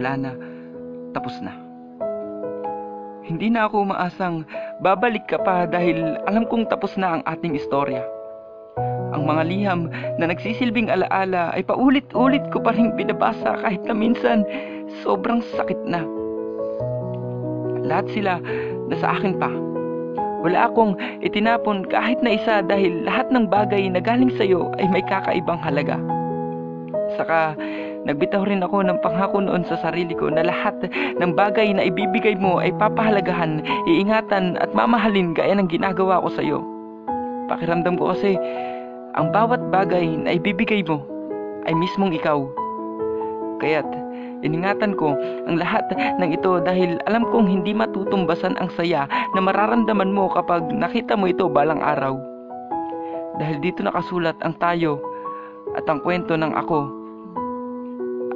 wala na, tapos na. Hindi na ako umaasang babalik ka pa dahil alam kong tapos na ang ating istorya. Ang mga liham na nagsisilbing alaala ay paulit-ulit ko pa rin binabasa kahit na minsan sobrang sakit na. Lahat sila nasa akin pa. Wala akong itinapon kahit na isa dahil lahat ng bagay na galing sa'yo ay may kakaibang halaga. Saka nagbitaw rin ako ng pangako noon sa sarili ko na lahat ng bagay na ibibigay mo ay papahalagahan, iingatan at mamahalin gaya ng ginagawa ko sa'yo. Pakiramdam ko kasi ang bawat bagay na ibibigay mo ay mismong ikaw. Kaya't iningatan ko ang lahat ng ito dahil alam kong hindi matutumbasan ang saya na mararamdaman mo kapag nakita mo ito balang araw. Dahil dito nakasulat ang tayo at ang kwento ng ako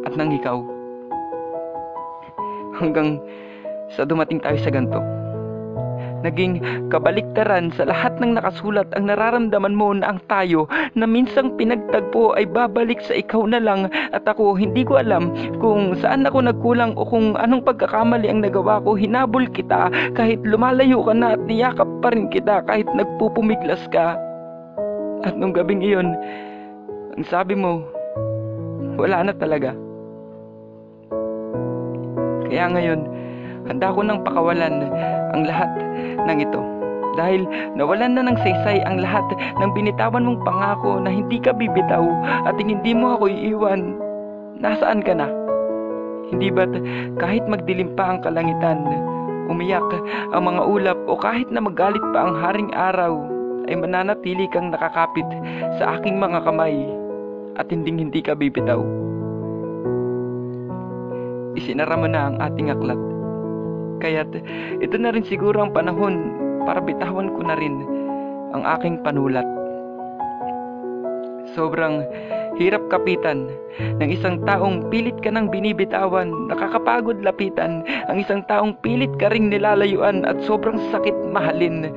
at ng ikaw. Hanggang sa dumating tayo sa ganito. Naging kabaliktaran sa lahat ng nakasulat ang nararamdaman mo na ang tayo na minsang pinagtagpo ay babalik sa ikaw na lang at ako hindi ko alam kung saan ako nagkulang o kung anong pagkakamali ang nagawa ko. Hinabol kita kahit lumalayo ka na at niyakap pa rin kita kahit nagpupumiglas ka. At nung gabing iyon, ang sabi mo, wala na talaga. Kaya ngayon, handa ko nang pakawalan ang lahat ng ito. Dahil nawalan na ng saysay ang lahat ng binitawan mong pangako na hindi ka bibitaw at hindi mo ako iiwan. Nasaan ka na? Hindi ba't kahit magdilim pa ang kalangitan, umiyak ang mga ulap o kahit na magalit pa ang haring araw, ay mananatili kang nakakapit sa aking mga kamay at hindi ka bibitaw. Isinara mo na ang ating aklat. Kaya't ito na rin siguro ang panahon para bitawan ko na rin ang aking panulat. Sobrang hirap kapitan ng isang taong pilit ka nang binibitawan, nakakapagod lapitan ang isang taong pilit ka ring nilalayuan at sobrang sakit mahalin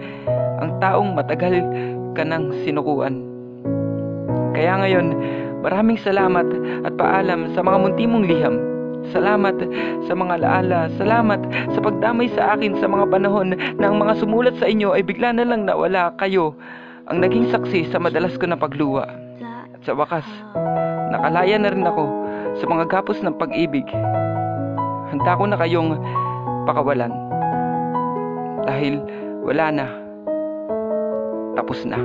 ang taong matagal ka nang sinukuan. Kaya ngayon, maraming salamat at paalam sa mga munti mong liham. Salamat sa mga alaala, salamat sa pagdamay sa akin sa mga panahon na ang mga sumulat sa inyo ay bigla na lang nawala. Kayo ang naging saksi sa madalas ko na pagluwa. At sa wakas, nakalaya na rin ako sa mga gapos ng pag-ibig. Handa ko na kayong pakawalan. Dahil wala na, tapos na.